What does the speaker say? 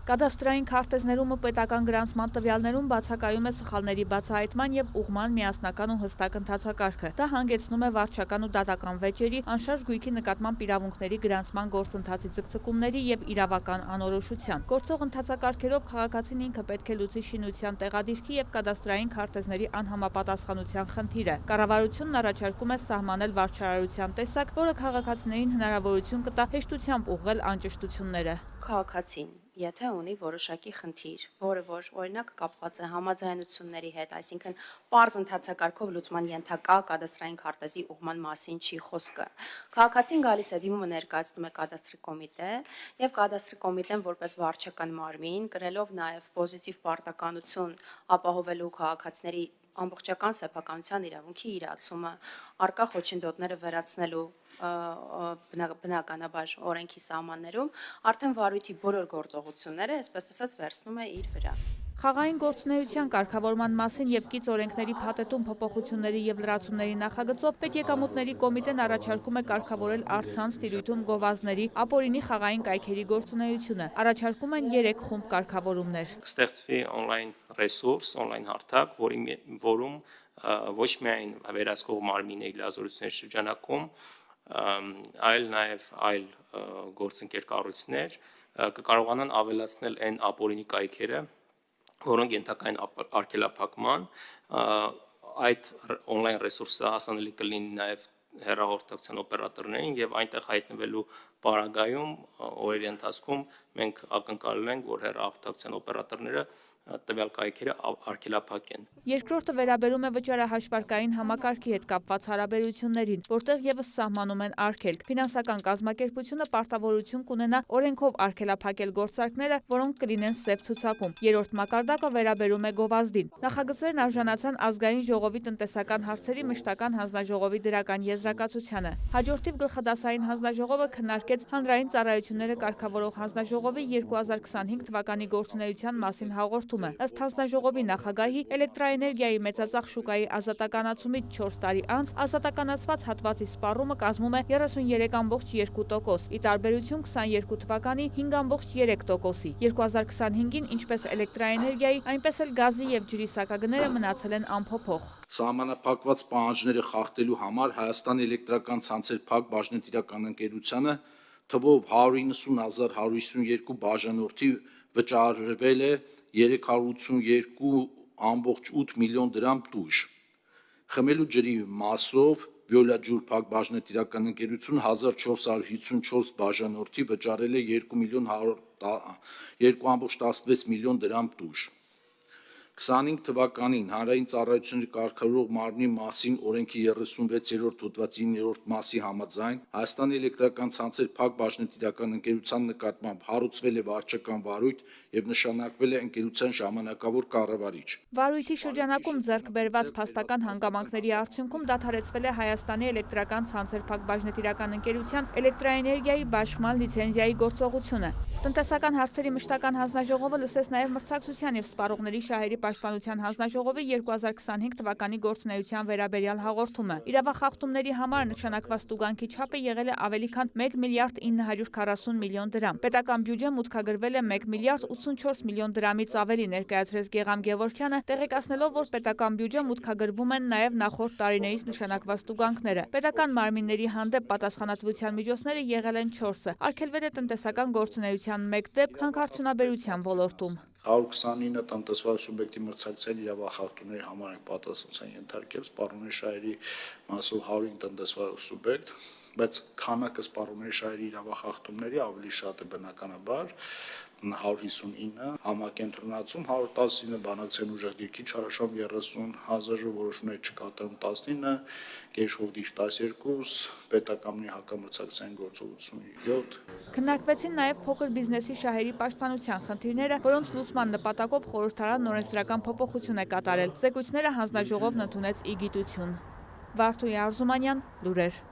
Կադաստրային քարտեզներում ու պետական գրանցման տվյալներում բացակայում է սխալների բացահայտման եւ ուղղման միասնական ու հստակ ընթացակարգը։ Դա հանգեցնում է վարչական ու դատական վեճերի, անշարժ գույքի նկատմամբ իրավունքների գրանցման գործընթացի ցկցկումների եւ իրավական անորոշության։ Գործող ընթացակարգերով քաղաքացին ինքը պետք է լուծի շինության տեղադիրքի եւ կադաստրային քարտեզների անհամապատասխանության խնդիրը։ Կառավարությունն առաջարկում է սահմանել վարչարարության տեսակ, որը քաղաքացիներին հնարավորություն կտա հեշտությամբ ուղղել անճշտությունները։ Քաղաքացին, եթե ունի որոշակի խնդիր, որը որ օրինակ կապված է համաձայնությունների հետ, այսինքն պարզ ընթացակարգով լուծման ենթակա կադաստրային քարտեզի ուղղման մասին չի խոսքը։ Քաղաքացին գալիս է դիմումը ներկայացնում է կադաստրի կոմիտե եւ կադաստրի կոմիտեն որպես վարչական մարմին, կրելով նաեւ պոզիտիվ պարտականություն ապահովելու քաղաքացիների ամբողջական սեփականության իրավունքի իրացումը, արկա խոչընդոտները վերացնելու բնականաբար օրենքի սահմաններում արդեն վարույթի բոլոր գործողությունները, այսպես ասած, վերցնում է իր վրա։ Խաղային գործունեության կարգավորման մասին եւ կից օրենքների փաթեթում փոփոխությունների եւ լրացումների նախագծով պետեկամուտների կոմիտեն առաջարկում է կարգավորել առցանց տիրույթում գովազդների, ապօրինի խաղային կայքերի գործունեությունը։ Առաջարկում են 3 խումբ կարգավորումներ։ Կստեղծվի on-line ռեսուրս, on-line հարթակ, որում ոչ միայն վերահսկող մարմինների լիազորությունների շրջանակում, այլ նաև այլ գործընկեր կառույցներ կկարողանան ավելացնել այն ապօրինի կայքերը, որոնք ենթակա են արգելափակման, այդ on-line ռեսուրսը հասանելի կլինի նաև հեռահաղորդակցության օպերատորներին եւ այնտեղ հայտնվելու պարագայում օրերի ընթացքում մենք ակնկալել ենք, որ հեռահաղորդակցության օպերատորները տվյալ կայքերը արգելափակեն։ Երկրորդը վերաբերում է վճարահաշվարկային համակարգի հետ կապված հարաբերություններին, որտեղ եւս սահմանում են արգելք։ Ֆինանսական կազմակերպությունը պարտավորություն կունենա օրենքով արգելափակել գործարքները, որոնք կլինեն սև ցուցակում։ Երրորդ մակարդակը վերաբերում է գովազդին։ Նախագծերն արժանացան ազգային ժողովի տնտեսական հարցերի մշտական հանձնաժողովի դրական եզրակացությանը։ Հաջորդիվ գլխադասային հանձնաժողովը քննարկեց հանրային ծառայությունները կարգավորող հանձնաժողովի 2025 թվականի գործունեության մասին հաղորդումը։ Ըստ հանձնաժողովի նախագահի, էլեկտրաէներգիայի մեծածախ շուկայի ազատականացումից 4 տարի անց ազատականացված հատվածի սպառումը կազմում է 33.2%, ի տարբերություն 22 թվականի 5.3%-ի։ 2025-ին ինչպես էլեկտրաէներգիայի, այնպես էլ գազի եւ ջրի սակագները մնացել են անփոփոխ։ Սահմանափակված պահանջները խախտելու համար Հայաստան էլեկտրական ցանցեր փակ բաժնետիրական ընկերությանը թվով 190.152 բաժանորդի վճարվել է 382.8 միլիոն դրամ տույժ։ Խմելու ջրի մասով Վիոլաջուր փակ բաժնետիրական ընկերություն 1454 բաժանորդի վճարել է 2.16 միլիոն դրամ տույժ։ 25 թվականին հանրային ծառայությունների կարգավորող մարմնի մասին օրենքի 36-րդ հոդվածի 9-րդ մասի համաձայն Հայաստանի էլեկտրական ցանցեր փակ բաժնետիրական ընկերության նկատմամբ հարուցվել է վարչական վարույթ եւ նշանակվել է ընկերության ժամանակավոր կառավարիչ։ Վարույթի շրջանակում ձեռք բերված փաստական հանգամանքների արդյունքում դադարեցվել է Հայաստանի էլեկտրական ցանցեր փակ բաժնետիրական ընկերության էլեկտրաէներգիայի բաշխման լիցենզիայի գործողությունը։ Տնտեսական հարցերի մշտական հանձնաժողովը լսեց նաև մրցակցության եւ սպառողների շահերի պաշտպանության հանձնաժողովի 2025 թվականի գործունեության վերաբերյալ հաղորդումը։ Իրավախախտումների համար նշանակված տուգանքի չափը եղել է ավելի քան 1 միլիարդ 940 միլիոն դրամ։ Պետական բյուջե մուտքագրվել է 1 միլիարդ 84 միլիոն դրամից ավելի, ներկայացրեց Գեգամ Գևորգյանը, տեղեկացնելով, որ պետական բյուջե մուտքագրվում են նաև նախորդ տարիներից նշանակված տուգանքները։ Պետական մարմինների հանդեպ պատասխանատվության միջոցները եղել են 4-ը։ Արգելվել է տնտեսական գործունեության 1 դեպք հանքարդյունաբերության ոլորտում։ 129 տնտեսվարի սուբյեկտի մրցակցային իրավախախտումների համար են պատասխանատվության ենթարկել սպառողների շահերի մասով 105 տնտեսվարի սուբյեկտ, բայց քանակը սպառողների շահերի իրավախախտումների ավելի շատ է բնականաբար 159, համակենտրոնացում 119, բանակցային ուժեղ դիրքի չարաշահում 30, հանձնաժողովի որոշումներ չկատարում 19, գերիշխող դիրք 12, պետականների հակամրցակցային գործողություն 7։ Քննարկվեցին նաև փոքր բիզնեսի շահերի պաշտպանության խնդիրները, որոնց լուծման նպատակով խորհրդարանն օրենսդրական փոփոխություն է կատարել։ Զեկույցները հանձնաժողովն ընդունեց ի գիտություն։ Վարդուհի Արզումանյան, լուրեր։